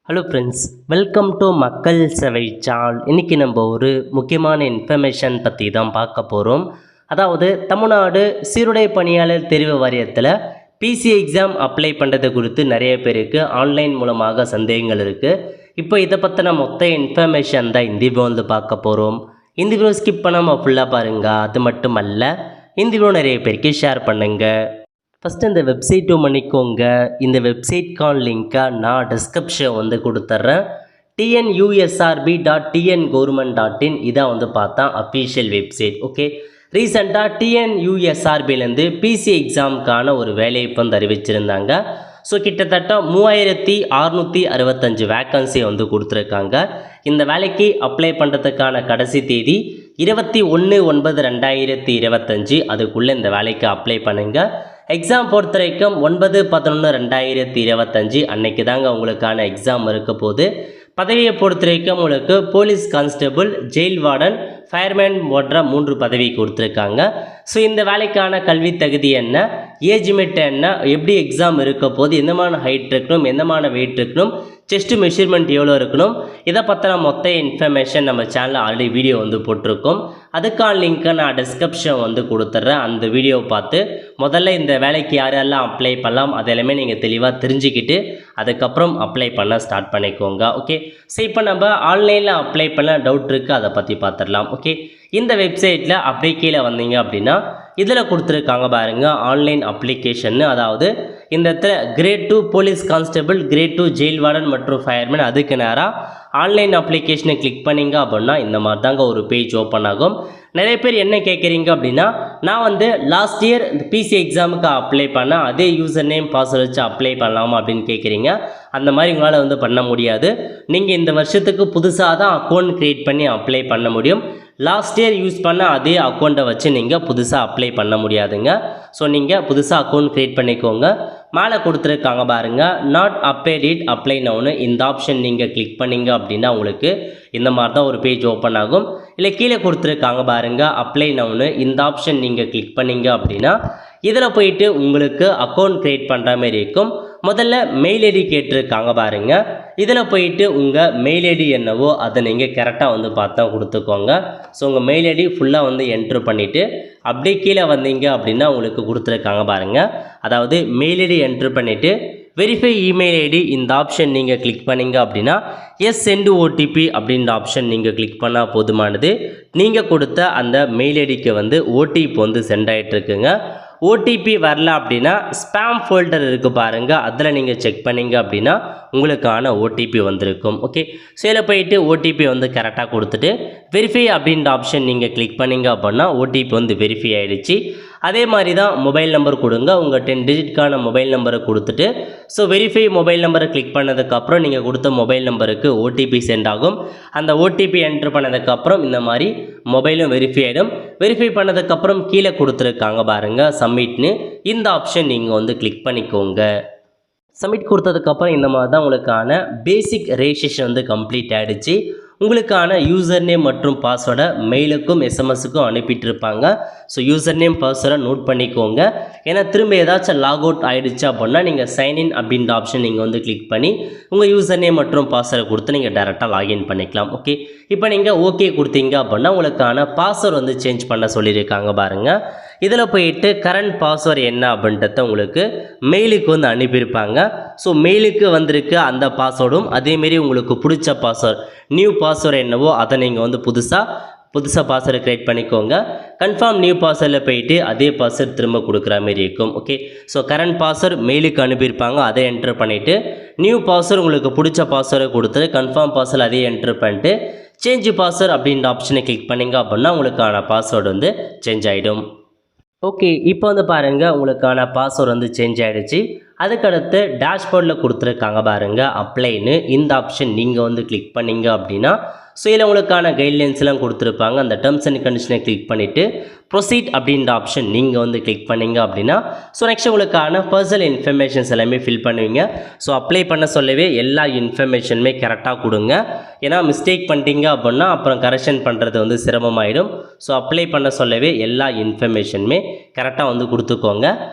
Hello friends, welcome to மக்கள் சேவை channel. இன்றைக்கி நம்ம ஒரு முக்கியமான இன்ஃபர்மேஷன் பற்றி தான் பார்க்க போகிறோம். அதாவது தமிழ்நாடு சீருடை பணியாளர் தேர்வு வாரியத்தில் பிசி எக்ஸாம் அப்ளை பண்ணுறது குறித்து நிறைய பேருக்கு ஆன்லைன் மூலமாக சந்தேகங்கள் இருக்குது. இப்போ இதை பற்றின மொத்த இன்ஃபர்மேஷன் தான் இந்த வீடியோ வந்து பார்க்க போகிறோம். இந்த வீடியோ ஸ்கிப் பண்ணாமல் ஃபுல்லாக பாருங்கள். அது மட்டும் அல்ல, இந்த வீடியோ நிறைய பேருக்கு ஷேர் பண்ணுங்கள். ஃபஸ்ட்டு இந்த வெப்சைட்டு பண்ணிக்கோங்க. இந்த வெப்சைட்கான லிங்க்கை நான் டிஸ்கிரிப்ஷன் வந்து கொடுத்துட்றேன். tnusrb.tngov.in இதான் வந்து பார்த்தா அஃபீஷியல் வெப்சைட். ஓகே, ரீசெண்டாக டிஎன்யூஎஸ்ஆர்பிலேருந்து பிசி எக்ஸாமுக்கான ஒரு வேலைவாய்ப்பு வந்து அறிவிச்சிருந்தாங்க. ஸோ கிட்டத்தட்ட 3665 வேக்கன்சி வந்து கொடுத்துருக்காங்க. இந்த வேலைக்கு அப்ளை பண்ணுறதுக்கான கடைசி தேதி 21/9/2025. அதுக்குள்ளே இந்த வேலைக்கு அப்ளை பண்ணுங்கள். எக்ஸாம் பொறுத்த வரைக்கும் 9/11/2025 அன்னைக்கு தாங்க உங்களுக்கான எக்ஸாம் இருக்க போது. பதவியை பொறுத்த வரைக்கும் உங்களுக்கு police constable, jail warden, fireman போன்ற 3 பதவி கொடுத்துருக்காங்க. ஸோ இந்த வேலைக்கான கல்வி தகுதி என்ன, ஏஜ் லிமிட் என்ன, எப்படி எக்ஸாம் இருக்க போது, எந்தமான ஹைட் இருக்கணும், எந்தமான வெயிட் இருக்கணும், செஸ்ட் மெஷர்மெண்ட் எவ்வளோ இருக்கணும், இதை பற்றின மொத்த இன்ஃபர்மேஷன் நம்ம சேனலில் ஆல்ரெடி வீடியோ வந்து போட்டிருக்கோம். அதுக்கான லிங்க்கை நான் டிஸ்கிரிப்ஷன் வந்து கொடுத்துட்றேன். அந்த வீடியோவை பார்த்து முதல்ல இந்த வேலைக்கு யாரெல்லாம் அப்ளை பண்ணலாம் அதெல்லாமே நீங்கள் தெளிவாக தெரிஞ்சுக்கிட்டு அதுக்கப்புறம் அப்ளை பண்ண ஸ்டார்ட் பண்ணிக்கோங்க. ஓகே, ஸோ இப்போ நம்ம ஆன்லைனில் அப்ளை பண்ண டவுட் இருக்குது, அதை பற்றி பார்த்துடலாம். ஓகே, இந்த வெப்சைட்டில் அப்படியே கீழே வந்தீங்க அப்படின்னா இதில் கொடுத்துருக்காங்க பாருங்கள், ஆன்லைன் அப்ளிகேஷன். அதாவது இந்த இடத்துல grade 2 police constable, grade 2 jail warden மற்றும் ஃபயர்மேன், அதுக்கு நேராக ஆன்லைன் அப்ளிகேஷனை கிளிக் பண்ணிங்க அப்படின்னா இந்த மாதிரி தாங்க ஒரு பேஜ் ஓப்பன் ஆகும். நிறைய பேர் என்ன கேட்குறீங்க அப்படின்னா, நான் வந்து லாஸ்ட் இயர் இந்த பிசி எக்ஸாமுக்கு அப்ளை பண்ணேன், அதே யூசர் நேம் பாஸ்வேர்ட் வச்சு அப்ளை பண்ணலாமா அப்படின்னு கேட்குறீங்க. அந்த மாதிரி உங்களால் வந்து பண்ண முடியாது. நீங்கள் இந்த வருஷத்துக்கு புதுசாக தான் அக்கௌண்ட் க்ரியேட் பண்ணி அப்ளை பண்ண முடியும். லாஸ்ட் இயர் யூஸ் பண்ண அதே அக்கௌண்ட்டை வச்சு நீங்கள் புதுசாக அப்ளை பண்ண முடியாதுங்க. ஸோ நீங்கள் புதுசாக அக்கௌண்ட் க்ரியேட் பண்ணிக்கோங்க. மேலே கொடுத்துருக்காங்க பாருங்கள், நாட் அப்டேட் அப்ளை நவுன்னு. இந்த ஆப்ஷன் நீங்கள் கிளிக் பண்ணிங்க அப்படின்னா உங்களுக்கு இந்த மாதிரி தான் ஒரு பேஜ் ஓப்பன் ஆகும். இல்லை கீழே கொடுத்துருக்காங்க பாருங்கள், அப்ளை நவுன்னு. இந்த ஆப்ஷன் நீங்கள் கிளிக் பண்ணிங்க அப்படின்னா இதில் போயிட்டு உங்களுக்கு அக்கௌண்ட் க்ரியேட் பண்ணுற மாதிரி இருக்கும். முதல்ல மெயில் ஐடி கேட்டிருக்காங்க பாருங்கள். இதில் போயிட்டு உங்கள் மெயில் ஐடி என்னவோ அதை நீங்கள் கரெக்டாக வந்து பார்த்தா கொடுத்துக்கோங்க. ஸோ உங்கள் மெயில் ஐடி ஃபுல்லாக வந்து என்ட்ரு பண்ணிவிட்டு அப்படியே கீழே வந்தீங்க அப்படின்னா உங்களுக்கு கொடுத்துருக்காங்க பாருங்கள். அதாவது மெயில் ஐடி என்ட்ரு பண்ணிவிட்டு வெரிஃபை இமெயில் ஐடி இந்த ஆப்ஷன் நீங்கள் கிளிக் பண்ணிங்க அப்படின்னா எஸ் சென்டு ஓடிபி அப்படின்ற ஆப்ஷன் நீங்கள் கிளிக் பண்ணால் போதுமானது. நீங்கள் கொடுத்த அந்த மெயில் ஐடிக்கு வந்து ஓடிபி வந்து சென்ட் ஆகிட்டுருக்குங்க. ஓடிபி வரல அப்படின்னா ஸ்பேம் ஃபோல்டர் இருக்குது பாருங்கள், அதில் நீங்கள் செக் பண்ணிங்க அப்படின்னா உங்களுக்கான ஓடிபி வந்திருக்கும். ஓகே, ஸோ இதில் போயிட்டு ஓடிபி வந்து கரெக்டாக கொடுத்துட்டு வெரிஃபை அப்படின்ற ஆப்ஷன் நீங்கள் கிளிக் பண்ணிங்க அப்படின்னா ஓடிபி வந்து வெரிஃபை ஆகிடுச்சு. அதே மாதிரி தான் மொபைல் நம்பர் கொடுங்க. உங்கள் 10 டிஜிட்கான மொபைல் நம்பரை கொடுத்துட்டு ஸோ வெரிஃபை மொபைல் நம்பரை கிளிக் பண்ணதுக்கப்புறம் நீங்கள் கொடுத்த மொபைல் நம்பருக்கு ஓடிபி சென்ட் ஆகும். அந்த ஓடிபி என்ட்ரு பண்ணதுக்கப்புறம் இந்த மாதிரி மொபைலும் வெரிஃபை ஆகிடும். வெரிஃபை பண்ணதுக்கப்புறம் கீழே கொடுத்துருக்காங்க பாருங்கள் சப்மிட்னு. இந்த ஆப்ஷன் நீங்கள் வந்து கிளிக் பண்ணிக்கோங்க. சப்மிட் கொடுத்ததுக்கப்புறம் இந்த மாதிரி தான் உங்களுக்கான பேசிக் ரெஜிஸ்ட்ரேஷன் வந்து கம்ப்ளீட் ஆகிடுச்சு. உங்களுக்கான யூசர் நேம் மற்றும் பாஸ்வேர்டை மெயிலுக்கும் எஸ்எம்எஸுக்கும் அனுப்பிட்டுருப்பாங்க. ஸோ யூசர் நேம் பாஸ்வேர்டை நோட் பண்ணிக்கோங்க. ஏன்னா திரும்ப ஏதாச்சும் லாக் அவுட் ஆகிடுச்சு அப்படின்னா நீங்கள் சைன்இன் அப்படின்ற ஆப்ஷன் நீங்கள் வந்து கிளிக் பண்ணி உங்கள் யூசர் நேம் மற்றும் பாஸ்வேர்டை கொடுத்து நீங்கள் டேரெக்டாக லாகின் பண்ணிக்கலாம். ஓகே, இப்போ நீங்கள் ஓகே கொடுத்தீங்க அப்படின்னா உங்களுக்கான பாஸ்வேர்டு வந்து சேஞ்ச் பண்ண சொல்லியிருக்காங்க பாருங்கள். இதில் போயிட்டு கரண்ட் பாஸ்வேர்டு என்ன அப்படின்றத உங்களுக்கு மெயிலுக்கு வந்து அனுப்பியிருப்பாங்க. ஸோ மெயிலுக்கு வந்திருக்கு அந்த பாஸ்வேர்டும், அதேமாரி உங்களுக்கு பிடிச்ச பாஸ்வேர்டு நியூ பாஸ்வேர்டு என்னவோ அதை நீங்கள் வந்து புதுசாக பாஸ்வேர்டு க்ரியேட் பண்ணிக்கோங்க. கன்ஃபார்ம் நியூ பாஸ்வேர்டில் போயிட்டு அதே பாஸ்வேர்டு திரும்ப கொடுக்குற மாதிரி இருக்கும். ஓகே, ஸோ கரண்ட் பாஸ்வேர்டு மெயிலுக்கு அனுப்பியிருப்பாங்க, அதை என்ட்ரு பண்ணிவிட்டு நியூ பாஸ்வேர்டு உங்களுக்கு பிடிச்ச பாஸ்வேர்டை கொடுத்துட்டு கன்ஃபார்ம் பாஸ்வேர்டு அதே என்ட்ரு பண்ணிட்டு சேஞ்ச் பாஸ்வேர்டு அப்படின்ற ஆப்ஷனை கிளிக் பண்ணிங்க அப்படின்னா உங்களுக்கான பாஸ்வேர்டு வந்து சேஞ்ச் ஆகிடும். ஓகே, இப்போ வந்து பாருங்கள் உங்களுக்கான பாஸ்வேர்டு வந்து சேஞ்ச் ஆகிடுச்சு. அதுக்கடுத்து டேஷ்போர்டில் கொடுத்துருக்காங்க பாருங்கள் அப்ளைன்னு. இந்த ஆப்ஷன் நீங்கள் வந்து கிளிக் பண்ணிங்க அப்படின்னா ஸோ இதில் உங்களுக்கான கைட்லைன்ஸ்லாம் கொடுத்துருப்பாங்க. அந்த டேர்ம்ஸ் அண்ட் கண்டிஷனை கிளிக் பண்ணிவிட்டு ப்ரொசீட் அப்படின்ற ஆப்ஷன் நீங்கள் வந்து கிளிக் பண்ணிங்க அப்படின்னா ஸோ நெக்ஸ்ட் உங்களுக்கான பர்சனல் இன்ஃபர்மேஷன்ஸ் எல்லாமே ஃபில் பண்ணுவீங்க. ஸோ அப்ளை பண்ண சொல்லவே எல்லா இன்ஃபர்மேஷனுமே கரெக்டாக கொடுங்க. ஏன்னா மிஸ்டேக் பண்ணிட்டீங்க அப்படின்னா அப்புறம் கரெக்ஷன் பண்ணுறது வந்து சிரமமாயிடும். ஸோ அப்ளை பண்ண சொல்லவே எல்லா இன்ஃபர்மேஷனுமே கரெக்டாக வந்து கொடுத்துக்கோங்க.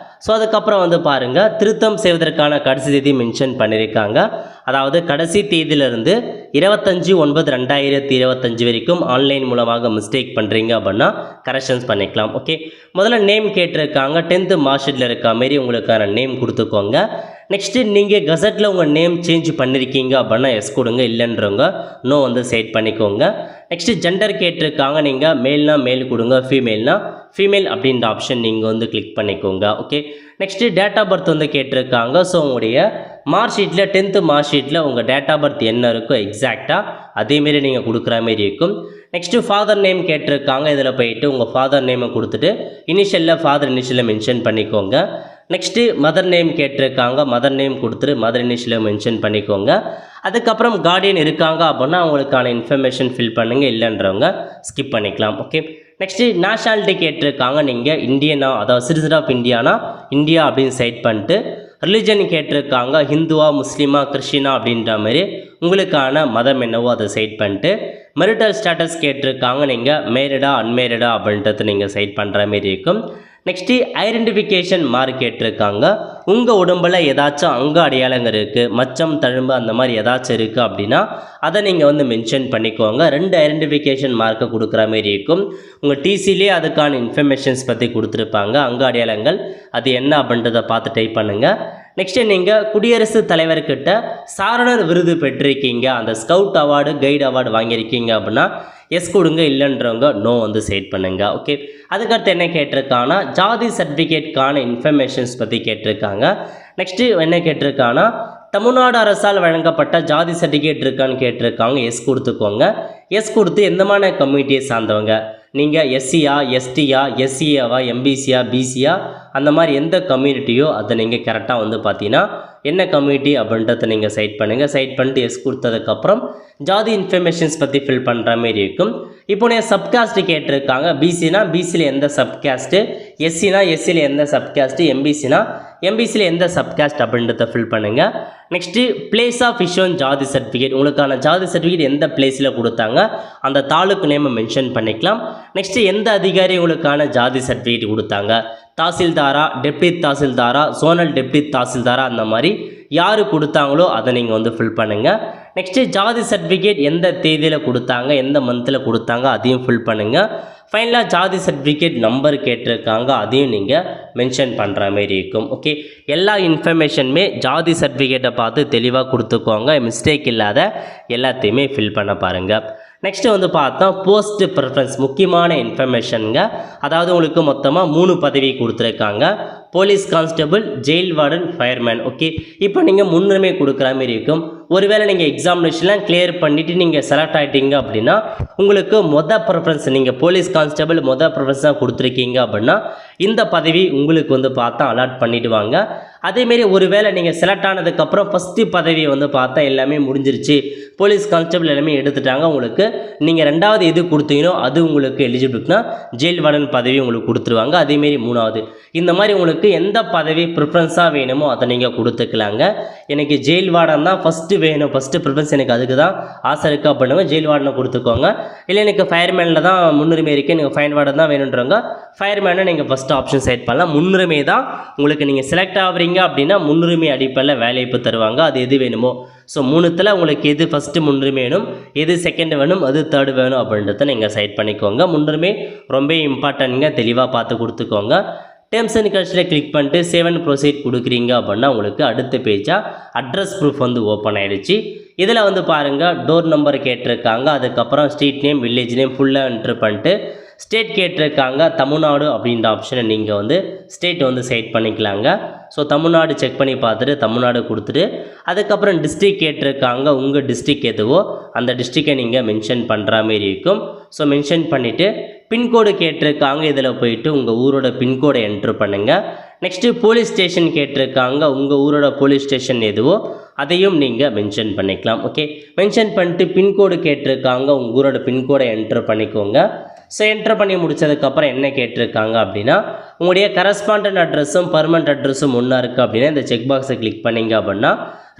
ஸோ அதுக்கப்புறம் வந்து பாருங்கள் திருத்தம் செய்வதற்கான கடைசி தேதி மென்ஷன் பண்ணியிருக்காங்க. அதாவது கடைசி தேதியிலிருந்து 25/9/2025 வரைக்கும் ஆன்லைன் மூலமாக மிஸ்டேக் பண்ணுறீங்க அப்படின்னா கரெக்ஷன்ஸ் பண்ணிக்கலாம். ஓகே, முதல்ல நேம் கேட்டிருக்காங்க. 10th மார்க் ஷீட்டில் இருக்க மாரி உங்களுக்கான நேம் கொடுத்துக்கோங்க. நெக்ஸ்ட்டு நீங்கள் கெசட்டில் உங்கள் நேம் சேஞ்ச் பண்ணியிருக்கீங்க அப்படின்னா எஸ் கொடுங்க, இல்லைன்றவங்க நோ வந்து செட் பண்ணிக்கோங்க. நெக்ஸ்ட்டு ஜெண்டர் கேட்டிருக்காங்க. நீங்கள் மேல்னா மேல் கொடுங்க, ஃபீமேல்னா ஃபீமேல் அப்படின்ற ஆப்ஷன் நீங்கள் வந்து கிளிக் பண்ணிக்கோங்க. Okay, next date of birth வந்து கேட்டிருக்காங்க. ஸோ உங்களுடைய மார்க் ஷீட்டில் 10th மார்க் ஷீட்டில் உங்கள் டேட் ஆஃப் பர்த் என்ன இருக்கோ எக்ஸாக்டாக அதேமாரி நீங்கள் கொடுக்குற மாரி இருக்கும். நெக்ஸ்ட்டு ஃபாதர் நேம் கேட்டிருக்காங்க. இதில் போயிட்டு உங்கள் ஃபாதர் நேமை கொடுத்துட்டு இனிஷியலில் ஃபாதர் இனிஷியலில் மென்ஷன் பண்ணிக்கோங்க. நெக்ஸ்ட்டு மதர் நேம் கேட்டிருக்காங்க. மதர் நேம் கொடுத்துட்டு மதர் இனிஷியலில் மென்ஷன் பண்ணிக்கோங்க. அதுக்கப்புறம் கார்டியன் இருக்காங்க அப்படின்னா அவங்களுக்கான இன்ஃபர்மேஷன் ஃபில் பண்ணுங்கள், இல்லைன்றவங்க ஸ்கிப் பண்ணிக்கலாம். ஓகே, நெக்ஸ்ட்டு நேஷனாலிட்டி கேட்டிருக்காங்க. நீங்கள் இந்தியனா, அதாவது சிட்டிசன் ஆஃப் இந்தியானா இந்தியா அப்படின்னு செட் பண்ணிட்டு ரிலிஜன் கேட்டிருக்காங்க. ஹிந்துவா, முஸ்லீமா, கிறிஸ்டினா அப்படின்ற மாதிரி உங்களுக்கான மதம் என்னவோ அதை செட் பண்ணிட்டு மெரிட்டல் ஸ்டேட்டஸ் கேட்டிருக்காங்க. நீங்கள் மேரிடா அன்மேரிடா அப்படின்றத நீங்கள் செட் பண்ணுற மாரி இருக்கும். நெக்ஸ்ட்டு ஐடென்டிஃபிகேஷன் மார்க் கேட்டிருக்காங்க. உங்கள் உடம்பில் ஏதாச்சும் அங்க அடையாளங்கள் இருக்குது, மச்சம், தழும்பு அந்த மாதிரி ஏதாச்சும் இருக்குது அப்படின்னா அதை நீங்கள் வந்து மென்ஷன் பண்ணிக்கோங்க. 2 ஐடென்டிஃபிகேஷன் மார்க்கை கொடுக்குற மாரி இருக்கும். உங்கள் டிசிலே அதுக்கான இன்ஃபர்மேஷன்ஸ் பற்றி கொடுத்துருப்பாங்க. அங்க அடையாளங்கள் அது என்ன அப்படின்றத பார்த்து டைப் பண்ணுங்கள். நெக்ஸ்ட்டு நீங்கள் குடியரசுத் தலைவர்கிட்ட சாரணர் விருது பெற்றிருக்கீங்க, அந்த ஸ்கவுட் அவார்டு, கைடு அவார்டு வாங்கியிருக்கீங்க அப்படின்னா எஸ் கொடுங்க, இல்லைன்றவங்க நோ வந்து செட் பண்ணுங்க. ஓகே, அதுக்கடுத்து என்ன கேட்டிருக்காங்கன்னா ஜாதி சர்டிஃபிகேட்கான இன்ஃபர்மேஷன்ஸ் பற்றி கேட்டிருக்காங்க. நெக்ஸ்ட்டு என்ன கேட்டிருக்காங்கன்னா தமிழ்நாடு அரசால் வழங்கப்பட்ட ஜாதி சர்டிஃபிகேட் இருக்கான்னு கேட்டிருக்காங்க. எஸ் கொடுத்துக்கோங்க. எஸ் கொடுத்து எந்தமான கம்யூனிட்டியை சார்ந்தவங்க, நீங்கள் எஸ்சியா, எஸ்டியா, எஸ்சிஏவா, எம்பிசியா, பிசியா, அந்த மாதிரி எந்த கம்யூனிட்டியோ அதை நீங்கள் கரெக்டாக வந்து பார்த்தீங்கன்னா என்ன கம்யூனிட்டி அப்படின்றத நீங்கள் சைட் பண்ணுங்கள். சைட் பண்ணிட்டு எஸ் கொடுத்ததுக்கப்புறம் ஜாதி இன்ஃபர்மேஷன்ஸ் பற்றி ஃபில் பண்ணுற மாரி இருக்கும். இப்போ நீங்கள் சப்காஸ்ட்டு கேட்டிருக்காங்க. பிசினா பிசியில் எந்த சப்காஸ்ட்டு, எஸ்சினா எஸ்சியில் எந்த சப்காஸ்ட்டு, எம்பிசினா எம்பிசியில் எந்த சப்காஸ்ட் அப்படின்றத ஃபில் பண்ணுங்கள். நெக்ஸ்ட்டு பிளேஸ் ஆஃப் இஷ்யூன் ஜாதி சர்டிஃபிகேட், உங்களுக்கான ஜாதி சர்டிஃபிகேட் எந்த பிளேஸில் கொடுத்தாங்க அந்த தாலுக்கு நேமை மென்ஷன் பண்ணிக்கலாம். நெக்ஸ்ட்டு எந்த அதிகாரி உங்களுக்கான ஜாதி சர்டிஃபிகேட் கொடுத்தாங்க, தாசில்தாரா, டெப்டி தாசில்தாரா, சோனல் டெப்டி தாசில்தாரா, அந்த மாதிரி யார் கொடுத்தாங்களோ அதை நீங்கள் வந்து ஃபில் பண்ணுங்கள். நெக்ஸ்ட்டு ஜாதி சர்டிஃபிகேட் எந்த தேதியில் கொடுத்தாங்க, எந்த மந்தில் கொடுத்தாங்க அதையும் ஃபில் பண்ணுங்கள். ஃபைனலாக ஜாதி சர்டிஃபிகேட் நம்பர் கேட்டிருக்காங்க, அதையும் நீங்கள் மென்ஷன் பண்ணுற மாதிரி இருக்கும். ஓகே, எல்லா இன்ஃபர்மேஷனுமே ஜாதி சர்டிஃபிகேட்டை பார்த்து தெளிவாக கொடுத்துக்கோங்க. மிஸ்டேக் இல்லாத எல்லாத்தையுமே ஃபில் பண்ண பாருங்கள். நெக்ஸ்ட்டு வந்து பார்த்தா போஸ்ட் ப்ரிஃபரன்ஸ், முக்கியமான இன்ஃபர்மேஷனுங்க. அதாவது உங்களுக்கு மொத்தமாக 3 பதவி கொடுத்துருக்காங்க. Police constable, jail warden, fireman. Okay, இப்போ நீங்கள் முன்னுரிமை கொடுக்குற மாதிரி இருக்கும். ஒருவேளை நீங்கள் எக்ஸாமினேஷன்லாம் கிளியர் பண்ணிவிட்டு நீங்கள் செலக்ட் ஆகிட்டீங்க அப்படின்னா உங்களுக்கு ப்ரிஃபரன்ஸ், நீங்கள் போலீஸ் கான்ஸ்டபிள் ப்ரிஃபரன்ஸ் தான் கொடுத்துருக்கீங்க அப்படின்னா இந்த பதவி உங்களுக்கு வந்து பார்த்தா அலாட் பண்ணிவிடுவாங்க. அதேமாரி ஒருவேளை நீங்கள் செலக்ட் ஆனதுக்கப்புறம் ஃபஸ்ட்டு பதவி வந்து பார்த்தா எல்லாமே முடிஞ்சிருச்சு, போலீஸ் கான்ஸ்டபிள் எல்லாமே எடுத்துட்டாங்க, உங்களுக்கு நீங்கள் 2வது எது கொடுத்தீங்களோ அது உங்களுக்கு எலிஜிபிள்னா ஜெயில் வார்டன் பதவி உங்களுக்கு கொடுத்துருவாங்க. அதேமாரி 3வது இந்த மாதிரி உங்களுக்கு எந்த பதவி ப்ரிஃபரன்ஸாக வேணுமோ அதை நீங்கள் கொடுத்துக்கலாங்க. எனக்கு ஜெயில் வார்டன் தான் ஃபஸ்ட்டு வேணும், ஃபஸ்ட்டு ப்ரிஃபரன்ஸ் எனக்கு அதுக்கு தான் ஆசை இருக்கா பண்ணுங்க, ஜெயில் வார்டனை கொடுத்துக்கோங்க. இல்லை எனக்கு ஃபயர்மேனில் தான் முன்னுரிமை இருக்குது, நீங்கள் ஃபயர் வார்டன் தான் வேணுன்றவங்க ஃபயர்மேனை நீங்கள் ஃபஸ்ட்டு ஆப்ஷன் செலக்ட் பண்ணலாம். முன்னுரிமை தான் உங்களுக்கு, நீங்கள் செலக்ட் ஆகுறீங்க அப்படின்னா முன்னுரிமை அடிப்படையில் வேலைவாய்ப்பு தருவாங்க. அது எது வேணுமோ, ஸோ 3த்தில் உங்களுக்கு எது ஃபஸ்ட்டு முன்னுரிமை வேணும், எது செகண்ட் வேணும், அது தேர்டு வேணும் அப்படின்றத நீங்கள் செலக்ட் பண்ணிக்கோங்க. முன்னுரிமை ரொம்ப இம்பார்ட்டன்ட்ங்க, தெளிவாக பார்த்து கொடுத்துக்கோங்க. டேர்ம்ஸ் அண்ட் கண்டிஷனில் கிளிக் பண்ணிட்டு சேவ் அண்ட் ப்ரொசீட் கொடுக்குறீங்க அப்படின்னா உங்களுக்கு அடுத்த பேஜாக அட்ரஸ் ப்ரூஃப் வந்து ஓப்பன் ஆகிடுச்சு. இதில் வந்து பாருங்கள் டோர் நம்பர் கேட்டிருக்காங்க, அதுக்கப்புறம் ஸ்ட்ரீட் நேம், வில்லேஜ் நேம் ஃபுல்லாக என்ட்ரு பண்ணிட்டு ஸ்டேட் கேட்டிருக்காங்க. தமிழ்நாடு அப்படின்ற ஆப்ஷனை நீங்கள் வந்து ஸ்டேட் வந்து செலக்ட் பண்ணிக்கலாங்க. ஸோ தமிழ்நாடு செக் பண்ணி பார்த்துட்டு தமிழ்நாடு கொடுத்துட்டு அதுக்கப்புறம் டிஸ்ட்ரிக் கேட்டிருக்காங்க. உங்கள் டிஸ்ட்ரிக் எதுவோ அந்த டிஸ்ட்ரிக்கை நீங்கள் மென்ஷன் பண்ணுற மாரி இருக்கும். ஸோ மென்ஷன் பண்ணிவிட்டு பின்கோடு கேட்டிருக்காங்க, இதில் போயிட்டு உங்கள் ஊரோட பின்கோடை என்ட்ரு பண்ணுங்கள். நெக்ஸ்ட்டு போலீஸ் ஸ்டேஷன் கேட்டிருக்காங்க, உங்கள் ஊரோட போலீஸ் ஸ்டேஷன் எதுவோ அதையும் நீங்கள் மென்ஷன் பண்ணிக்கலாம். ஓகே, மென்ஷன் பண்ணிட்டு பின்கோடு கேட்டிருக்காங்க, உங்கள் ஊரோட பின்கோடை என்ட்ரு பண்ணிக்கோங்க. ஸோ என்ட்ரு பண்ணி முடித்ததுக்கப்புறம் என்ன கேட்டிருக்காங்க அப்படின்னா உங்களுடைய கரஸ்பாண்டன்ட் அட்ரஸும் பர்மனண்ட் அட்ரஸும் ஒன்றா இருக்குது அப்படின்னா இந்த செக் பாக்ஸை கிளிக் பண்ணிங்க அப்படின்னா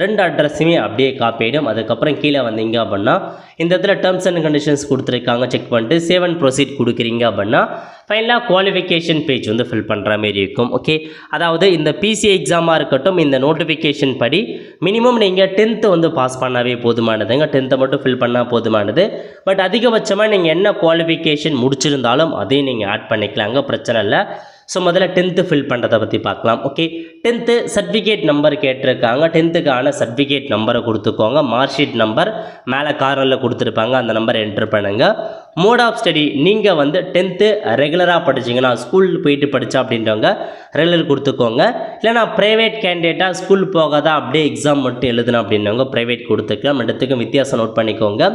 2 அட்ரஸுமே அப்படியே காப்பி ஆகிடும். அதுக்கப்புறம் கீழே வந்தீங்க அப்படின்னா இந்த இடத்துல டேர்ம்ஸ் அண்ட் கண்டிஷன்ஸ் கொடுத்துருக்காங்க, செக் பண்ணிட்டு சேவ் அண்ட் ப்ரொசீட் கொடுக்குறீங்க அப்படின்னா ஃபைனலாக குவாலிஃபிகேஷன் பேஜ் வந்து ஃபில் பண்ணுற மாதிரி இருக்கும். ஓகே, அதாவது இந்த பிசி எக்ஸாமாக இருக்கட்டும், இந்த நோட்டிஃபிகேஷன் படி மினிமம் நீங்கள் 10th வந்து பாஸ் பண்ணாவே போதுமானதுங்க. 10th மட்டும் ஃபில் பண்ணால் போதுமானது. பட் அதிகபட்சமாக நீங்கள் என்ன குவாலிஃபிகேஷன் முடிச்சிருந்தாலும் அதையும் நீங்கள் ஆட் பண்ணிக்கலாங்க, பிரச்சனை இல்லை. ஸோ முதல்ல 10th ஃபில் பண்ணுறதை பற்றி பார்க்கலாம். ஓகே, 10th சர்டிஃபிகேட் நம்பர் கேட்டிருக்காங்க. 10th சர்டிஃபிகேட் நம்பரை கொடுத்துக்கோங்க. மார்க் ஷீட் நம்பர் மேலே கார்னரில் கொடுத்துருப்பாங்க, அந்த நம்பரை என்ட்ரு பண்ணுங்கள். மோட் ஆஃப் ஸ்டடி நீங்கள் வந்து 10th ரெகுலராக படிச்சிங்கன்னா ஸ்கூல் போயிட்டு படித்தா அப்படின்றவங்க ரெகுலர் கொடுத்துக்கோங்க. இல்லை நான் ப்ரைவேட் கேண்டிடேட்டாக ஸ்கூல் போகாதா அப்படியே எக்ஸாம் மட்டும் எழுதணும் அப்படின்றவங்க ப்ரைவேட் கொடுத்துக்கலாம். ரெண்டுத்துக்கும் வித்தியாசம் நோட் பண்ணிக்கோங்க.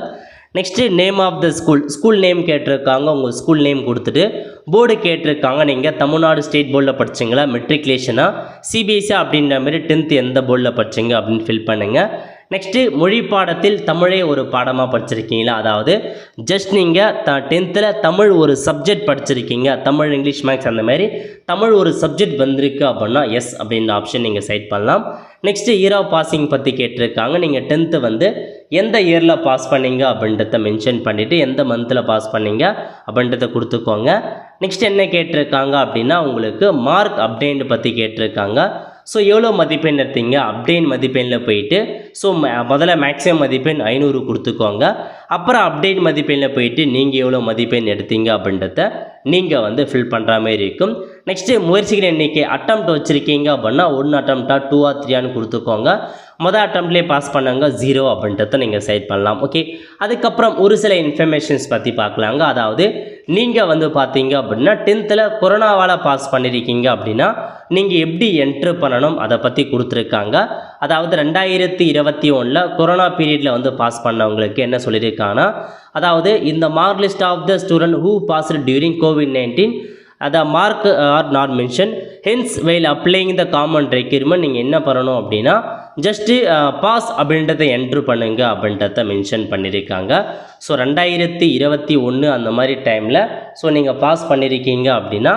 Next name of the school name கேட்டிருக்காங்க. உங்கள் ஸ்கூல் நேம் கொடுத்துட்டு போர்டு கேட்டிருக்காங்க. நீங்கள் தமிழ்நாடு ஸ்டேட் போர்டில் படிச்சிங்களா, மெட்ரிகுலேஷனா, சிபிஎஸ்சி அப்படின்ற மாதிரி 10th எந்த போர்டில் படிச்சிங்க அப்படின்னு ஃபில் பண்ணுங்கள். நெக்ஸ்ட்டு மொழி பாடத்தில் தமிழே ஒரு பாடமாக படிச்சிருக்கீங்களா, அதாவது ஜஸ்ட் நீங்கள் 10th தமிழ் ஒரு சப்ஜெக்ட் படிச்சிருக்கீங்க, தமிழ் இங்கிலீஷ் மேக்ஸ் அந்த மாதிரி தமிழ் ஒரு சப்ஜெக்ட் வந்திருக்கு அப்படின்னா எஸ் அப்படின்ற ஆப்ஷன் நீங்கள் செலக்ட் பண்ணலாம். நெக்ஸ்ட்டு இயர் ஆஃப் பாசிங் பற்றி கேட்டிருக்காங்க. நீங்கள் 10th வந்து எந்த இயரில் பாஸ் பண்ணீங்க அப்படின்றத மென்ஷன் பண்ணிவிட்டு எந்த மந்தில் பாஸ் பண்ணீங்க அப்படின்றத கொடுத்துக்கோங்க. நெக்ஸ்ட் என்ன கேட்டிருக்காங்க அப்படின்னா உங்களுக்கு மார்க் அப்டேன் பற்றி கேட்டிருக்காங்க. ஸோ எவ்வளோ மதிப்பெண் எடுத்தீங்க, அப்டேன் மதிப்பெண்ணில் போயிட்டு ஸோ முதல்ல மேக்ஸிமம் மதிப்பெண் 500 கொடுத்துக்கோங்க. அப்புறம் அப்டேட் மதிப்பெண்ணில் போயிட்டு நீங்கள் எவ்வளோ மதிப்பெண் எடுத்தீங்க அப்படின்றத நீங்கள் வந்து ஃபில் பண்ணுற மாதிரி இருக்கும். நெக்ஸ்ட்டு முயற்சிகள் எண்ணிக்கை அட்டம்ப்ட் வச்சுருக்கீங்க அப்படின்னா 1 அட்டம்ப்டா 2 3 கொடுத்துக்கோங்க. மொதல் அட்டம்ப்ட்லேயே பாஸ் பண்ணாங்க 0 அப்படின்றத நீங்கள் செலக்ட் பண்ணலாம். ஓகே, அதுக்கப்புறம் ஒரு சில இன்ஃபர்மேஷன்ஸ் பற்றி பார்க்கலாங்க. அதாவது நீங்கள் வந்து பார்த்தீங்க அப்படின்னா 10th கொரோனாவால் பாஸ் பண்ணியிருக்கீங்க அப்படின்னா நீங்கள் எப்படி என்ட்ரு பண்ணணும் அதை பற்றி கொடுத்துருக்காங்க. அதாவது 2021 கொரோனா பீரியடில் வந்து பாஸ் பண்ணவங்களுக்கு என்ன சொல்லியிருக்காங்கன்னா, அதாவது இந்த mark list of the student who passed during COVID-19 the mark are not mentioned, hence while applying the common requirement நீங்கள் என்ன பண்ணணும் அப்படின்னா ஜஸ்ட்டு பாஸ் அப்படின்றத என்ட்ரு பண்ணுங்க அப்படின்றத மென்ஷன் பண்ணியிருக்காங்க. ஸோ 2021 அந்த மாதிரி டைமில் ஸோ நீங்கள் பாஸ் பண்ணியிருக்கீங்க அப்படின்னா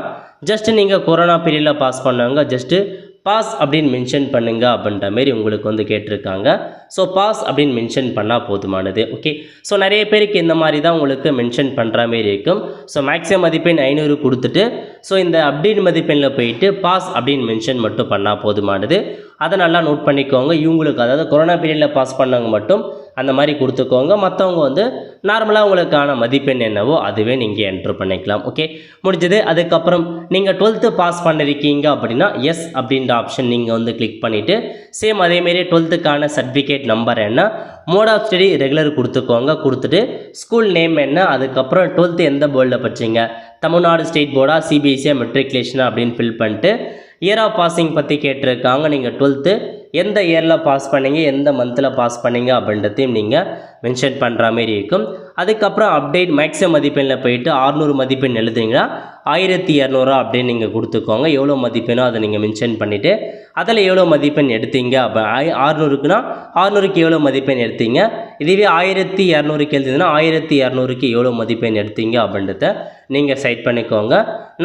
ஜஸ்ட்டு நீங்கள் கொரோனா பீரியடில் பாஸ் பண்ணவங்க ஜஸ்ட்டு பாஸ் அப்படின்னு மென்ஷன் பண்ணுங்க அப்படின்ற மாதிரி உங்களுக்கு வந்து கேட்டிருக்காங்க. ஸோ பாஸ் அப்படின்னு மென்ஷன் பண்ணால் போதுமானது. ஓகே, ஸோ நிறைய பேருக்கு இந்த மாதிரி தான் உங்களுக்கு மென்ஷன் பண்ணுற மாதிரி இருக்கும். ஸோ மேக்ஸிமம் மதிப்பெண் 500 கொடுத்துட்டு ஸோ இந்த அப்டேட் மதிப்பெண்ணில் போயிட்டு பாஸ் அப்படின்னு மென்ஷன் மட்டும் பண்ணால் போதுமானது. அதை நல்லா நோட் பண்ணிக்கோங்க. இவங்களுக்கு அதாவது கொரோனா பீரியடில் பாஸ் பண்ணவங்க மட்டும் அந்த மாதிரி கொடுத்துக்கோங்க. மற்றவங்க வந்து நார்மலாக உங்களுக்கான மதிப்பெண் என்னவோ அதுவே நீங்கள் என்ட்ரு பண்ணிக்கலாம். ஓகே, முடிஞ்சது. அதுக்கப்புறம் நீங்கள் 12th பாஸ் பண்ணியிருக்கீங்க அப்படின்னா எஸ் அப்படின்ற ஆப்ஷன் நீங்கள் வந்து கிளிக் பண்ணிவிட்டு சேம் அதேமாரி 12th சர்டிஃபிகேட் நம்பர் என்ன, மோட் ஆஃப் ஸ்டடி ரெகுலர் கொடுத்துக்கோங்க. கொடுத்துட்டு ஸ்கூல் நேம் என்ன, அதுக்கப்புறம் 12th எந்த போர்டில் படிச்சிங்க, தமிழ்நாடு ஸ்டேட் போர்டா, சிபிஎஸ்சியா, மெட்ரிகுலேஷனா அப்படின்னு ஃபில் பண்ணிட்டு இயர் ஆஃப் பாசிங் பற்றி கேட்டிருக்காங்க. நீங்கள் 12th எந்த இயரில் பாஸ் பண்ணீங்க, எந்த மந்தில் பாஸ் பண்ணீங்க அப்படின்றதையும் நீங்கள் மென்ஷன் பண்ணுற மாதிரி இருக்கும். அதுக்கப்புறம் அப்டேட் மேக்ஸிமம் மதிப்பெண்ணில் போயிட்டு 600 மதிப்பெண் எழுதுனீங்கன்னா 1200 அப்படின்னு நீங்கள் கொடுத்துக்கோங்க. எவ்வளோ மதிப்பெண்ணோ அதை நீங்கள் மென்ஷன் பண்ணிவிட்டு அதில் எவ்வளோ மதிப்பெண் எடுத்தீங்க. அப்போ 600க்குனா 600க்கு எவ்வளோ மதிப்பெண் எடுத்தீங்க, இதுவே 1200க்கு எழுதுனா 1200க்கு எவ்வளோ மதிப்பெண் எடுத்தீங்க அப்படின்றத நீங்கள் செட் பண்ணிக்கோங்க.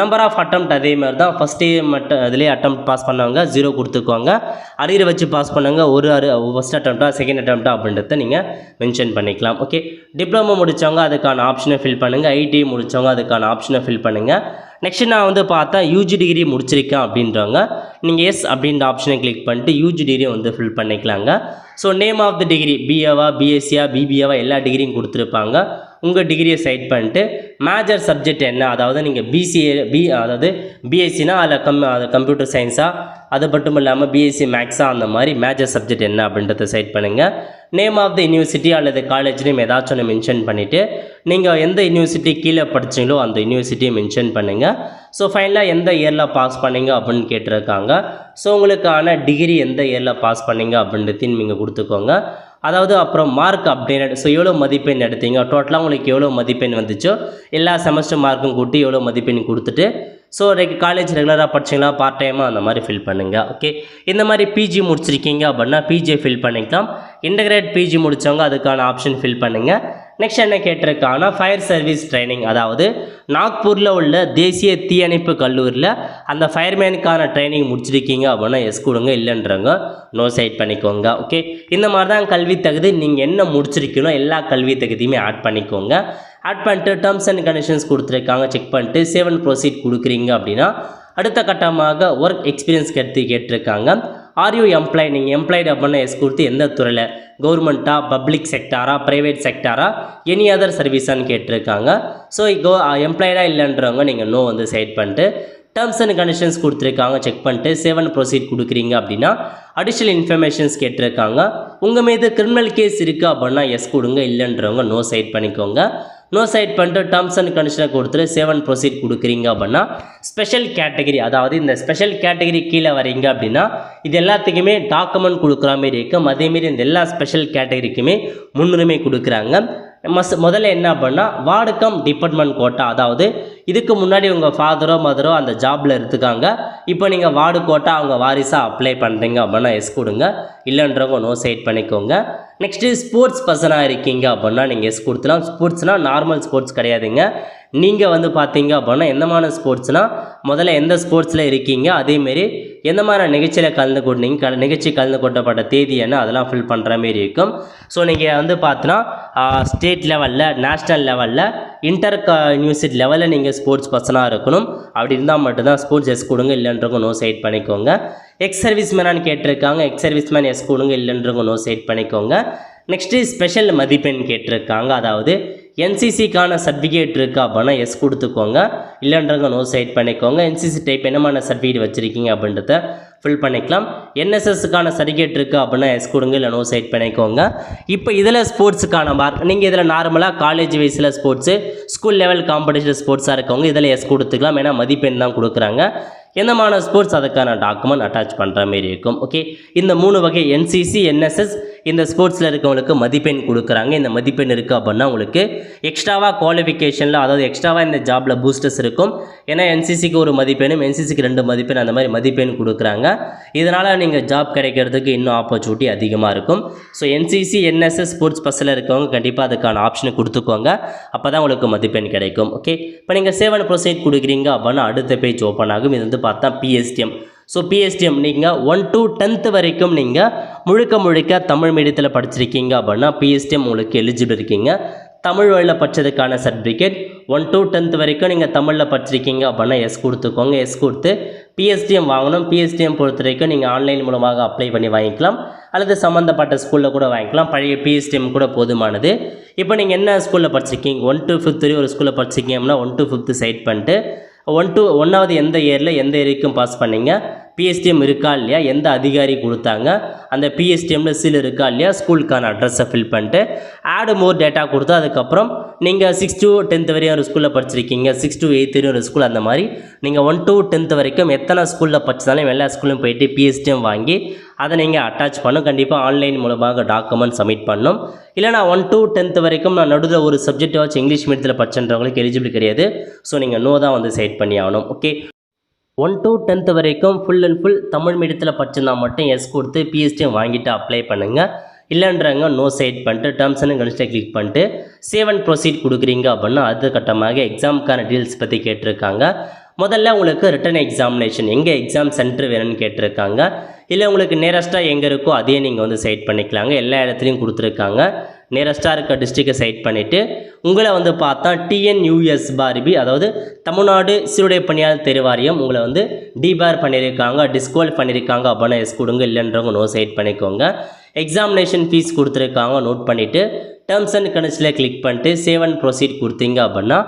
நம்பர் ஆஃப் அட்டம்ப்ட் அதே மாதிரி தான். ஃபஸ்ட்டு மட்டும் அதிலே அட்டம்ப்ட் பாஸ் பண்ணவங்க 0 கொடுத்துக்கோங்க. அரியர் வச்சு பாஸ் பண்ணவங்க ஃபஸ்ட் அட்டம்ப்டா செகண்ட் அட்டம்ப்டா அப்படின்றத நீங்கள் மென்ஷன் பண்ணிக்கலாம். ஓகே, டிப்ளமோ முடித்தவங்க அதுக்கான ஆப்ஷனை ஃபில் பண்ணுங்கள். ஐடிஐ முடித்தவங்க அதுக்கான ஆப்ஷனை ஃபில் பண்ணுங்கள். நெக்ஸ்ட்டு நான் வந்து பார்த்தா யூஜி டிகிரி முடிச்சிருக்கேன் அப்படின்றவங்க நீங்கள் எஸ் அப்படின்ற ஆப்ஷனை கிளிக் பண்ணிட்டு யூஜி டிகிரியை வந்து ஃபில் பண்ணிக்கலாங்க. So name of the degree பிஏவா, பிஎஸ்சியா, பிபிஏவா எல்லா டிகிரியும் கொடுத்துருப்பாங்க. உங்கள் டிகிரியை செலக்ட் பண்ணிட்டு மேஜர் சப்ஜெக்ட் என்ன, அதாவது நீங்கள் அதாவது பிஎஸ்சினா அதில் கம்ப்யூட்டர் சயின்ஸா, அது மட்டும் இல்லாமல் பிஎஸ்சி மேக்ஸா அந்த மாதிரி மேஜர் சப்ஜெக்ட் என்ன அப்படின்றத செலக்ட் பண்ணுங்கள். நேம் ஆஃப் த யூனிவர்சிட்டி அல்லது காலேஜ் நேம் ஏதாச்சும் ஒன்று மென்ஷன் பண்ணிவிட்டு நீங்கள் எந்த யூனிவர்சிட்டி கீழே படிச்சிங்களோ அந்த யூனிவர்சிட்டியை மென்ஷன் பண்ணுங்கள். ஸோ ஃபைனலாக எந்த இயரில் பாஸ் பண்ணீங்க அப்படின்னு கேட்டிருக்காங்க. ஸோ உங்களுக்கான டிகிரி எந்த இயரில் பாஸ் பண்ணீங்க அப்படின்றதையும் நீங்கள் கொடுத்துக்கோங்க. அதாவது அப்புறம் மார்க் அப்டேட், ஸோ எவ்வளோ மதிப்பெண் எடுத்தீங்க, டோட்டலாக உங்களுக்கு எவ்வளோ மதிப்பெண் வந்துச்சோ எல்லா செமஸ்டர் மார்க்கும் கூட்டி எவ்வளோ மதிப்பெண் கொடுத்துட்டு ஸோ காலேஜ் ரெகுலராக படிச்சிங்களா, பார்ட் டைமாக அந்த மாதிரி ஃபில் பண்ணுங்கள். ஓகே, இந்த மாதிரி பிஜி முடிச்சிருக்கீங்க அப்படின்னா பிஜியை ஃபில் பண்ணிக்கலாம். இன்டகிரேட் பிஜி முடித்தவங்க அதுக்கான ஆப்ஷன் ஃபில் பண்ணுங்கள். நெக்ஸ்ட் என்ன கேட்டிருக்காங்கன்னா ஃபயர் சர்வீஸ் ட்ரைனிங், அதாவது நாக்பூரில் உள்ள தேசிய தீயணைப்பு கல்லூரியில் அந்த ஃபயர்மேனுக்கான ட்ரைனிங் முடிச்சிருக்கீங்க அப்படின்னா எஸ் கொடுங்க, இல்லைன்றவங்க நோ சைட் பண்ணிக்கோங்க. ஓகே, இந்த மாதிரி தான் கல்வி தகுதி. நீங்கள் என்ன முடிச்சிருக்கணும் எல்லா கல்வி தகுதியுமே ஆட் பண்ணிக்கோங்க. ஆட் பண்ணிட்டு டேர்ம்ஸ் அண்ட் கண்டிஷன்ஸ் கொடுத்துருக்காங்க, செக் பண்ணிட்டு சேவ் அண்ட் ப்ரொசீட் கொடுக்குறீங்க அப்படின்னா அடுத்த கட்டமாக ஒர்க் எக்ஸ்பீரியன்ஸ் கேட்டிருக்காங்க. ஆர் யூ எம்ப்ளாய், நீங்கள் எம்ப்ளாய்டு அப்படின்னா எஸ் கொடுத்து எந்த துறையில், கவர்மெண்ட்டா, பப்ளிக் செக்டாரா, ப்ரைவேட் செக்டாரா, எனி அதர் சர்வீஸான்னு கேட்டிருக்காங்க. ஸோ எம்ப்ளாய்டாக இல்லைன்றவங்க நீங்கள் நோ வந்து சைட் பண்ணிட்டு டேர்ம்ஸ் அண்ட் கண்டிஷன்ஸ் கொடுத்துருக்காங்க, செக் பண்ணிட்டு சேவ் அண்ட் ப்ரொசீட் கொடுக்குறீங்க அப்படின்னா அடிஷ்னல் இன்ஃபர்மேஷன்ஸ் கேட்டிருக்காங்க. உங்கள் மீது கிரிமினல் கேஸ் இருக்குது அப்படின்னா எஸ் கொடுங்க, இல்லைன்றவங்க நோ சைட் பண்ணிக்கோங்க. நோ சைட் பண்ணிட்டு டேர்ம்ஸ் அண்ட் கண்டிஷனை கொடுத்துட்டு சேவ் அண்ட் ப்ரொசீட் கொடுக்குறீங்க அப்படின்னா ஸ்பெஷல் கேட்டகரி, அதாவது இந்த ஸ்பெஷல் கேட்டகரி கீழே வரீங்க அப்படின்னா இது எல்லாத்துக்குமே டாக்குமெண்ட் கொடுக்குற மாதிரி இருக்கும். அதேமாரி இந்த எல்லா ஸ்பெஷல் கேட்டகரிக்குமே முன்னுரிமை கொடுக்குறாங்க. முதல்ல என்ன அப்படின்னா வார்டு டிபார்ட்மெண்ட் கோட்டா, அதாவது இதுக்கு முன்னாடி உங்கள் ஃபாதரோ மதரோ அந்த ஜாபில் இருக்காங்க, இப்போ நீங்கள் வார்டு கோட்டா அவங்க வாரிசாக அப்ளை பண்ணுறீங்க அப்படின்னா எஸ் கொடுங்க, இல்லைன்றவங்க நோ சைட் பண்ணிக்கோங்க. நெக்ஸ்ட்டு ஸ்போர்ட்ஸ் பர்சனாக இருக்கீங்க அப்படின்னா நீங்கள் எஸ் கொடுத்துலாம். ஸ்போர்ட்ஸ்னால் நார்மல் ஸ்போர்ட்ஸ் கிடையாதுங்க. நீங்கள் வந்து பார்த்தீங்க அப்படின்னா எந்தமான ஸ்போர்ட்ஸ்னால் முதல்ல எந்த ஸ்போர்ட்ஸில் இருக்கீங்க, அதேமாரி எந்த மாதிரி நிகழ்ச்சியில் கலந்து கொண்டீங்க, நிகழ்ச்சி கலந்து கொண்டப்பட்ட தேதி என்ன, அதெல்லாம் ஃபில் பண்ணுற மாரி இருக்கும். ஸோ நீங்கள் வந்து பார்த்தோன்னா ஸ்டேட் லெவலில், நேஷ்னல் லெவலில், இன்டர் யூனிவர்சிட்டி லெவலில் நீங்கள் ஸ்போர்ட்ஸ் பர்சனாக இருக்கணும். அப்படி இருந்தால் மட்டும்தான் ஸ்போர்ட்ஸ் எஸ் கொடுங்க, இல்லைன்றவங்க நோ சைட் பண்ணிக்கோங்க. எக்ஸ் சர்வீஸ் மேனான்னு கேட்டிருக்காங்க, எக்ஸ் சர்வீஸ் மேன் எஸ் கொடுங்க, இல்லைன்றவங்க நோ சைட் பண்ணிக்கோங்க. நெக்ஸ்ட்டு ஸ்பெஷல் மதிப்பெண் கேட்டிருக்காங்க, அதாவது என்சிசிக்கான சர்டிஃபிகேட் இருக்கா அப்படின்னா எஸ் கொடுத்துக்கோங்க, இல்லைன்றவங்க நோ சைட் பண்ணிக்கோங்க. என்சிசி டைப் என்னமான சர்டிஃபிகேட் வச்சுருக்கீங்க அப்படின்றத ஃபில் பண்ணிக்கலாம். என்எஸ்எஸ்க்கான சர்டிஃபிகேட் இருக்குது அப்படின்னா எஸ் கொடுங்க, இல்லை நோ சைட் பண்ணிக்கோங்க. இப்போ இதில் ஸ்போர்ட்ஸுக்கான மார்க் நீங்கள் இதில் நார்மலாக காலேஜ் வைஸில் ஸ்போர்ட்ஸு, ஸ்கூல் லெவல் காம்படிஷன் ஸ்போர்ட்ஸாக இருக்கவங்க இதில் எஸ் கொடுத்துக்கலாம், ஏன்னா மதிப்பெண் தான் கொடுக்குறாங்க. எந்தமான ஸ்போர்ட்ஸ் அதுக்கான டாக்குமெண்ட் அட்டாச் பண்ணுற மாரி இருக்கும். ஓகே, இந்த 3 வகை என்சிசி, என்எஸ்எஸ், இந்த ஸ்போர்ட்ஸில் இருக்கவங்களுக்கு மதிப்பெண் கொடுக்குறாங்க. இந்த மதிப்பெண் இருக்குது அப்படின்னா உங்களுக்கு எக்ஸ்ட்ராவாக குவாலிஃபிகேஷனில், அதாவது எக்ஸ்ட்ராவாக இந்த ஜாபில் பூஸ்டர்ஸ் இருக்கும். ஏன்னா என்சிசிக்கு ஒரு மதிப்பெண்ணும் என்சிசிக்கு 2 மதிப்பெண், அந்த மாதிரி மதிப்பெண் கொடுக்குறாங்க. இதனால் நீங்கள் ஜாப் கிடைக்கிறதுக்கு இன்னும் ஆப்பர்ச்சுனிட்டி அதிகமாக இருக்கும். ஸோ என்சிசி, என்எஸ்எஸ், ஸ்போர்ட்ஸ் பஸ்ஸில் இருக்கவங்க கண்டிப்பாக அதுக்கான ஆப்ஷனை கொடுத்துக்கோங்க, அப்போ தான் உங்களுக்கு மதிப்பெண் கிடைக்கும். ஓகே, இப்போ நீங்கள் சேவ் அண்ட் ப்ரொசீட் கொடுக்குறீங்க அப்படின்னா அடுத்த பேஜ் ஓப்பன் ஆகும். இது வந்து பார்த்தா பிஎஸ்டிஎம். ஸோ பிஎஸ்டிஎம் நீங்கள் 1 to 10th வரைக்கும் நீங்கள் முழுக்க தமிழ் மீடியத்தில் படிச்சிருக்கீங்க அப்படின்னா பிஎஸ்டிஎம் உங்களுக்கு எலிஜிபிள் இருக்கீங்க. தமிழ் வழியில் படித்ததுக்கான சர்டிஃபிகேட் 1 to 10th வரைக்கும் நீங்கள் தமிழில் படிச்சிருக்கீங்க அப்படின்னா எஸ் கொடுத்துக்கோங்க. எஸ் கொடுத்து பிஎஸ்டிஎம் வாங்கணும். பிஎஸ்டிஎம் பொறுத்த வரைக்கும் நீங்கள் ஆன்லைன் மூலமாக அப்ளை பண்ணி வாங்கிக்கலாம், அல்லது சம்மந்தப்பட்ட ஸ்கூலில் கூட வாங்கிக்கலாம். பழைய பிஎஸ்டிஎம் கூட போதுமானது. இப்போ நீங்கள் என்ன ஸ்கூலில் படிச்சிருக்கீங்க, 1 to 5th வரை ஒரு ஸ்கூலில் படிச்சிருக்கீங்க அப்படின்னா 1 to 5th சைட் பண்ணிட்டு 1வது எந்த இயரில் எந்த இயரிக்கும் பாஸ் பண்ணீங்க, பிஎஸ்டிஎம் இருக்கா இல்லையா, எந்த அதிகாரி கொடுத்தாங்க, அந்த பிஎஸ்டிஎம்மில் சீல் இருக்கா இல்லையா, ஸ்கூலுக்கான அட்ரஸை ஃபில் பண்ணிட்டு ஆட் மோர் டேட்டா கொடுத்து அதுக்கப்புறம் நீங்கள் 6 to 10th வரையும் ஒரு ஸ்கூலில் படிச்சிருக்கீங்க, 6 to 8th வரையும் ஒரு ஸ்கூல், அந்த மாதிரி நீங்கள் 1 to 10th வரைக்கும் எத்தனை ஸ்கூலில் படித்தாலும் எல்லா ஸ்கூலும் போயிட்டு பிஎஸ்டிஎம் வாங்கி அதை நீங்கள் அட்டாச் பண்ணும். கண்டிப்பாக ஆன்லைன் மூலமாக டாக்குமெண்ட் சப்மிட் பண்ணணும். இல்லைனா 1 to 10th வரைக்கும் நான் நடுவில் ஒரு சப்ஜெக்ட் வச்சு இங்கிலீஷ் மீடியத்தில் படிச்சுன்றவங்களுக்கு எலிஜிபிள் கிடையாது. ஸோ நீங்கள் நோ தான் வந்து சைட் பண்ணி ஆகணும். ஓகே, 1 to 10th வரைக்கும் ஃபுல் அண்ட் ஃபுல் தமிழ் மீடியத்தில் படிச்சிருந்தா மட்டும் எஸ் கொடுத்து பிஎஸ்டிஎம் வாங்கிட்டு அப்ளை பண்ணுங்கள். இல்லைன்றாங்க நோ சைட் பண்ணிட்டு டேர்ம்ஸ் அண்ட் கண்டிஷனை கிளிக் பண்ணிட்டு சேவ் அண்ட் ப்ரொசீட் கொடுக்குறீங்க அப்படின்னா அடுத்த கட்டமாக எக்ஸாமுக்கான டீல்ஸ் பற்றி கேட்டிருக்காங்க. முதல்ல உங்களுக்கு ரிட்டன் எக்ஸாமினேஷன் எங்கே எக்ஸாம் சென்டர் வேணும்னு கேட்டிருக்காங்க. இல்லை உங்களுக்கு நியரஸ்ட்டாக எங்கே இருக்கோ அதையே நீங்கள் வந்து சைட் பண்ணிக்கலாங்க. எல்லா இடத்துலையும் கொடுத்துருக்காங்க. நியரஸ்ட்டாக இருக்க டிஸ்ட்ரிக்டை சைட் பண்ணிவிட்டு உங்களை வந்து பார்த்தா TNUSBRB, அதாவது தமிழ்நாடு சீருடை பணியாளர் தேர்வாரியம் உங்களை வந்து டிபார் பண்ணியிருக்காங்க, டிஸ்குவாலிஃபை பண்ணியிருக்காங்க அப்படின்னா எஸ் கொடுங்க, இல்லைன்றவங்க நோ சைட் பண்ணிக்கோங்க. எக்ஸாமினேஷன் ஃபீஸ் கொடுத்துருக்காங்க, நோட் பண்ணிவிட்டு டேர்ம்ஸ் அண்ட் கண்டிஷனில் கிளிக் பண்ணிட்டு சேவ் அண்ட் ப்ரொசீட் கொடுத்தீங்க அப்படின்னா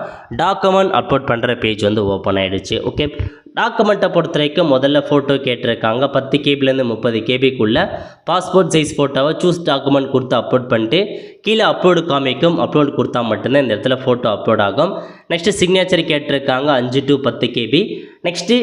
டாக்குமெண்ட் அப்லோட் பண்ணுற பேஜ் வந்து ஓப்பன் ஆகிடுச்சு. ஓகே, டாக்குமெண்ட்டை பொறுத்த வரைக்கும் முதல்ல ஃபோட்டோ கேட்டிருக்காங்க. 10 KBலேருந்து 30 KBக்குள்ளே பாஸ்போர்ட் சைஸ் ஃபோட்டோவை சூஸ் டாக்குமெண்ட் கொடுத்து அப்லோட் பண்ணிட்டு கீழே அப்லோடு காமிக்கும். அப்லோட் கொடுத்தா மட்டும்தான் இந்த இடத்துல ஃபோட்டோ அப்லோட் ஆகும். நெக்ஸ்ட்டு சிக்னேச்சர் கேட்டிருக்காங்க 5 to 10 KB. Next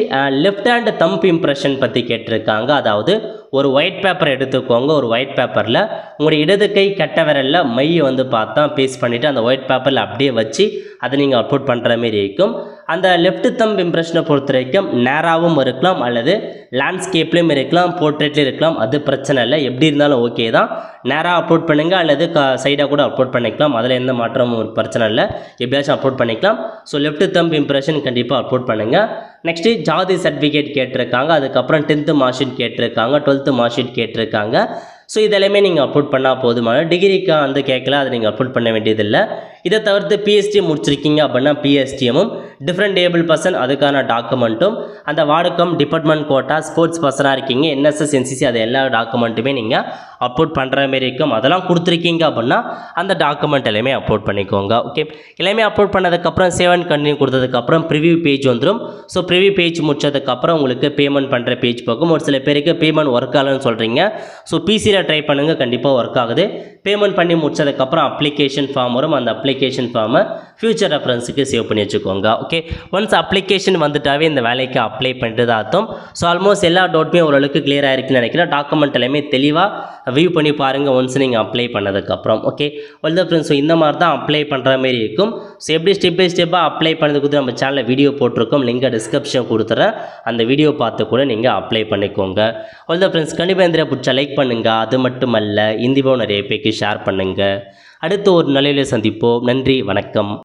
left hand thumb impression பற்றி கேட்டிருக்காங்க. அதாவது ஒரு ஒயிட் பேப்பர் எடுத்துக்கோங்க. ஒரு ஒயிட் பேப்பரில் உங்களுடைய இடது கை கட்ட விரலில் மையை வந்து பார்த்தா பேஸ்ட் பண்ணிவிட்டு அந்த ஒயிட் பேப்பரில் அப்படியே வச்சு அதை நீங்கள் அப்லோட் பண்ணுற மாரி இருக்கும். அந்த லெஃப்ட் தம்ப் இம்ப்ரெஷனை பொறுத்த வரைக்கும் நேராகவும் இருக்கலாம் அல்லது லேண்ட்ஸ்கேப்லேயும் இருக்கலாம், போர்ட்ரேட்லேயும் இருக்கலாம். அது பிரச்சனை இல்லை, எப்படி இருந்தாலும் ஓகே தான். நேராக அப்லோட் பண்ணுங்கள் அல்லது சைடாக கூட அப்லோட் பண்ணிக்கலாம். அதில் எந்த மாற்றமும் பிரச்சனை இல்லை, எப்படியாச்சும் அப்லோட் பண்ணிக்கலாம். ஸோ லெஃப்ட் தம்ப் இம்ப்ரெஷன் கண்டிப்பாக அப்லோட் பண்ணுங்கள். நெக்ஸ்ட்டு ஜாதி சர்டிஃபிகேட் கேட்டிருக்காங்க, அதுக்கப்புறம் 10th மார்க் ஷீட் கேட்டிருக்காங்க, 12th மார்க் ஷீட் கேட்டிருக்காங்க. ஸோ இதெல்லாமே நீங்கள் அப்லோட் பண்ணால் போதுமான. டிகிரிக்கு வந்து கேட்கல, அதை நீங்கள் அப்லோட் பண்ண வேண்டியதில்லை. இதை தவிர்த்து பிஎஸ்டி முடிச்சிருக்கீங்க அப்படின்னா பிஎஸ்டிஎம்மும், டிஃப்ரெண்ட் ஏபிள் பர்சன் அதுக்கான டாக்குமெண்ட்டும், அந்த வார்டுக்கம் டிபார்ட்மெண்ட் கோட்டா, ஸ்போர்ட்ஸ் பர்சனாக இருக்கீங்க, என்எஸ்எஸ் என்சிசி, அது எல்லா டாக்குமெண்ட்டுமே நீங்கள் அப்லோட் பண்ணுற மாரி இருக்கும். அதெல்லாம் கொடுத்துருக்கீங்க அப்படின்னா அந்த டாக்குமெண்ட் எல்லாமே அப்லோட் பண்ணிக்கோங்க. ஓகே, எல்லாமே அப்லோட் பண்ணதுக்கப்புறம் சேவ் அண்ட் கண்டினியூ கொடுத்ததுக்கப்புறம் ப்ரிவியூ பேஜ் வந்துடும். ஸோ ப்ரிவியூ பேஜ் முடிச்சதுக்கப்புறம் உங்களுக்கு பேமெண்ட் பண்ணுற பேஜ் போகும். ஒரு சில பேருக்கு பேமெண்ட் ஒர்க் ஆகலன்னு சொல்கிறீங்க. ஸோ பிசியில் ட்ரை பண்ணுங்கள், கண்டிப்பாக ஒர்க் ஆகுது. பேமெண்ட் பண்ணி முடிச்சதுக்கப்புறம் அப்ளிகேஷன் ஃபார்ம் வரும். அந்த அப்ளிகேஷன் ஃபார்மை ஃபியூச்சர் ரெஃபரன்ஸுக்கு சேவ் பண்ணி வச்சுக்கோங்க. ஓகே, ஒன்ஸ் அப்ளிகேஷன் வந்துட்டாவே இந்த வேலைக்கு அப்ளை பண்ணிட்டு தான் அர்த்தம். ஸோ ஆல்மோஸ்ட் எல்லா டவுட்டுமே ஓரளவுக்கு கிளியர் ஆகிருக்குன்னு நினைக்கிறேன். டாக்குமெண்ட் எல்லாமே தெளிவாக வியூ பண்ணி பாருங்கள் ஒன்ஸ் நீங்கள் அப்ளை பண்ணதுக்கப்புறம். ஓகே, வெல் ஃப்ரெண்ட்ஸ், ஸோ இந்த மாதிரி தான் அப்ளை பண்ணுற மாதிரி இருக்கும். ஸோ எப்படி ஸ்டெப் பை ஸ்டெப்பாக அப்ளை பண்ணதுக்கு நம்ம சேனலில் வீடியோ போட்டிருக்கோம், லிங்கை டிஸ்கிரிப்ஷன் கொடுத்துறேன். அந்த வீடியோ பார்த்து கூட நீங்கள் அப்ளை பண்ணிக்கோங்க. வெல் ஃப்ரெண்ட்ஸ், கண்டிப்பாக இந்த பிடிச்சா லைக் பண்ணுங்கள். அது மட்டும் அல்ல, இந்த வீடியோ நிறைய பேருக்கு ஷேர் பண்ணுங்கள். அடுத்து ஒரு நிலையில் சந்திப்போம். நன்றி, வணக்கம்.